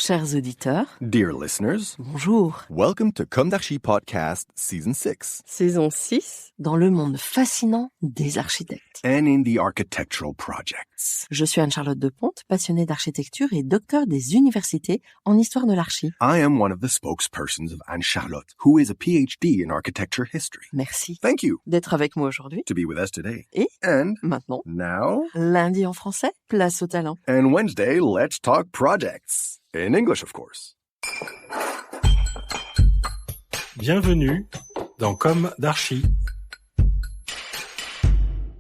Chers auditeurs, dear listeners, bonjour. welcome to Comme d'Archi Podcast Season 6. Saison 6, dans le monde fascinant des architectes. And in the architectural projects. Je suis Anne-Charlotte Deponte, passionnée d'architecture et docteur des universités en histoire de l'archi. I am one of the spokespersons of Anne-Charlotte, who is a PhD in architecture history. Merci. Thank you. D'être avec moi aujourd'hui. To be with us today. Et And maintenant, now, lundi en français, place au talent. and Wednesday, let's talk projects. In English, of course. Bienvenue dans Comme d'Archi.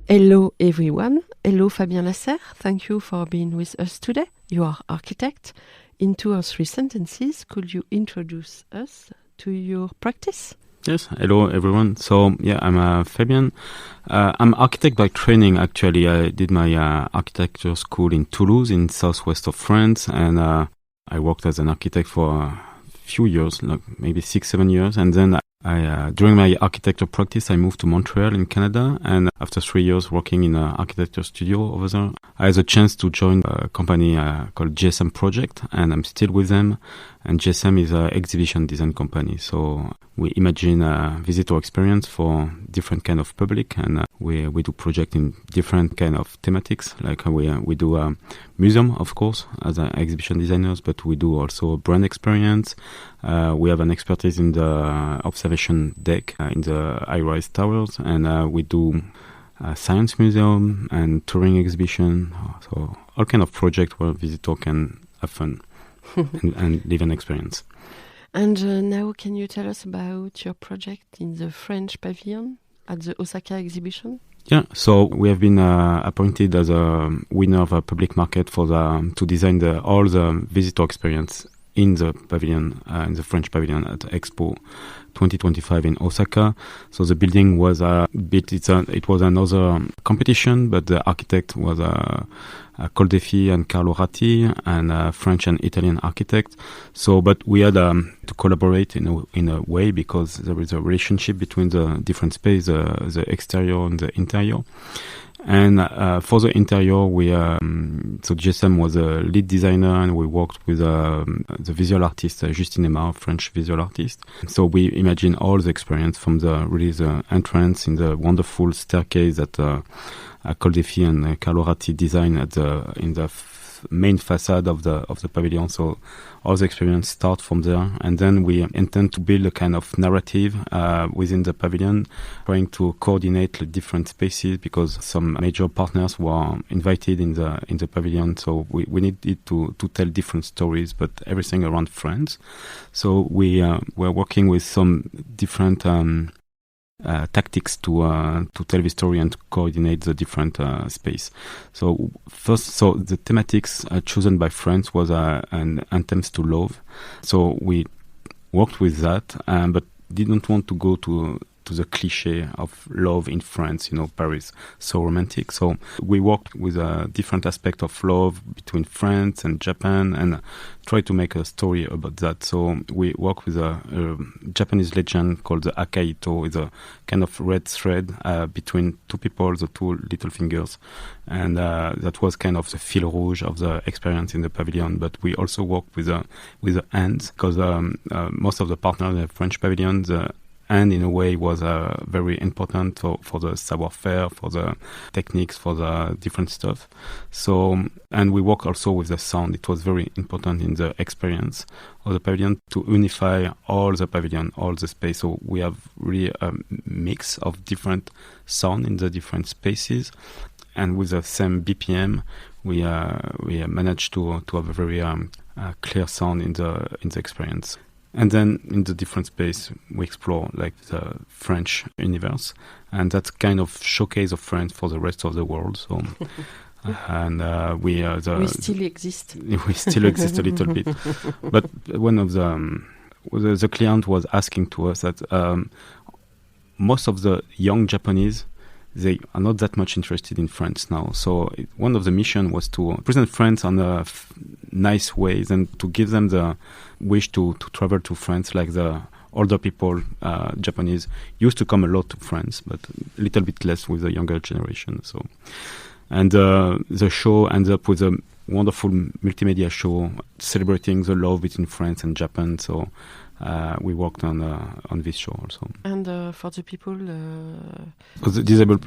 Hello everyone. Hello Fabien Lasserre. Thank you for being with us today. You are architect. In 2 or 3 sentences, could you introduce us to your practice? Yes, hello everyone. So, I'm Fabien. I'm architect by training, actually. I did my architecture school in Toulouse, in southwest of France, and I worked as an architect for a few years, like maybe 6-7 years, and then during my architecture practice, I moved to Montreal in Canada, and after 3 years working in an architecture studio over there, I had a chance to join a company called GSM Project, and I'm still with them. And GSM is an exhibition design company, so we imagine a visitor experience for different kind of public, and we do project in different kind of thematics. Like we do a museum, of course, as exhibition designers, but we do also a brand experience. We have an expertise in the observation deck in the high-rise towers, and we do a science museum and touring exhibition. So all kind of project where visitor can have fun. and live an experience. And now can you tell us about your project in the French Pavilion at the Osaka exhibition? Yeah, so we have been appointed as a winner of a public market for to design all the visitor experience in the pavilion, in the French Pavilion at Expo 2025 in Osaka. So the building was built. It was another competition, but the architect was Coldefi and Carlo Ratti, and French and Italian architect. So, but we had to collaborate in a way, because there is a relationship between the different space, the exterior and the interior. And for the interior, so GSM was a lead designer, and we worked with the visual artist Justine Emard, French visual artist. So we imagine all the experience from the entrance in the wonderful staircase that Coldefi and Carlo Ratti designed in the main facade of the pavilion. So all the experience start from there, and then we intend to build a kind of narrative within the pavilion, trying to coordinate the different spaces, because some major partners were invited in the pavilion. So we needed to tell different stories, but everything around France. So we're working with some different tactics to tell the story and to coordinate the different space. So first, the thematics chosen by France was an anthems to love. So we worked with that, but didn't want to go to the cliche of love in France, Paris, so romantic. So we worked with a different aspect of love between France and Japan, and try to make a story about that. So we work with a Japanese legend called the Akaito. It's a kind of red thread between two people, the two little fingers, and that was kind of the fil rouge of the experience in the pavilion. But we also work with the hands, because most of the partners in the French pavilion, and in a way was very important for the savoir-faire, for the techniques, for the different stuff. So, and we work also with the sound. It was very important in the experience of the pavilion to unify all the pavilion, all the space. So we have really a mix of different sound in the different spaces, and with the same BPM, we managed to have a very clear sound in the experience. And then in the different space, we explore like the French universe, and that's kind of showcase of France for the rest of the world. So, and we still exist. We still exist a little bit, but one of the client was asking to us that most of the young Japanese, they are not that much interested in France now. So one of the mission was to present France on a nice ways, and to give them the wish to travel to France, like the older people, Japanese, used to come a lot to France, but a little bit less with the younger generation. So, and the show ends up with a wonderful multimedia show celebrating the love between France and Japan. So we worked on this show also. And for the people, for the disabled,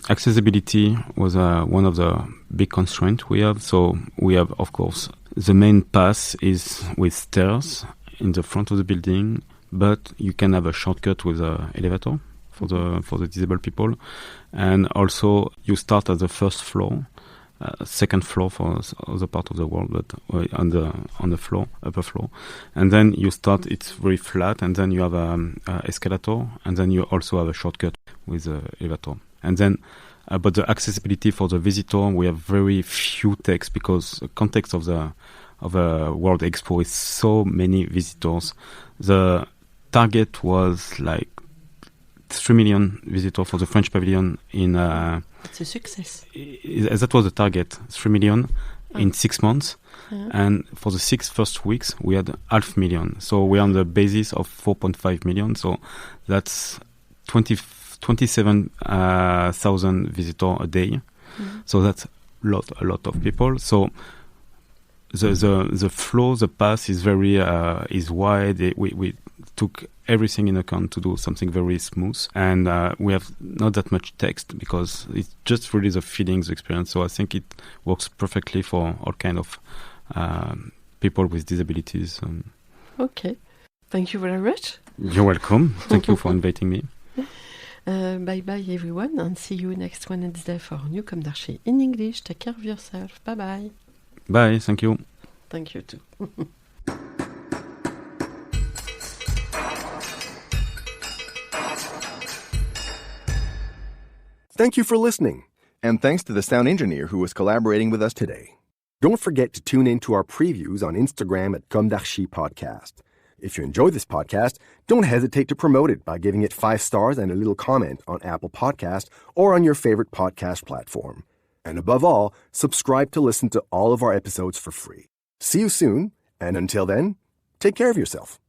accessibility was one of the big constraints we have. So we have, of course, the main pass is with stairs in the front of the building, but you can have a shortcut with an elevator for the disabled people, and also you start at the first floor. Second floor for other part of the world, but on the floor, upper floor, and then you start. It's very flat, and then you have a escalator, and then you also have a shortcut with the elevator. And then, but the accessibility for the visitor, we have very few text because the context of the World Expo is so many visitors. The target was like 3 million visitors for the French Pavilion in. It's a success. That was the target, 3 million in 6 months. Yeah. And for the 6 first weeks, we had 500,000. So we're on the basis of 4.5 million. So that's 27,000 visitors a day. Mm-hmm. So that's a lot of people. So the flow, the path is very is wide. We took everything in account to do something very smooth, and we have not that much text because it's just really the feeling, the experience. So I think it works perfectly for all kind of people with disabilities. Okay, thank you very much. You're welcome. Thank you for inviting me. Bye bye everyone, and see you next Wednesday for New Comme d'Archi in English. Take care of yourself. Bye bye. Bye. Thank you. Thank you too. Thank you for listening. And thanks to the sound engineer who was collaborating with us today. Don't forget to tune in to our previews on Instagram at Comme d'Archi Podcast. If you enjoy this podcast, don't hesitate to promote it by giving it 5 stars and a little comment on Apple Podcast or on your favorite podcast platform. And above all, subscribe to listen to all of our episodes for free. See you soon, and until then, take care of yourself.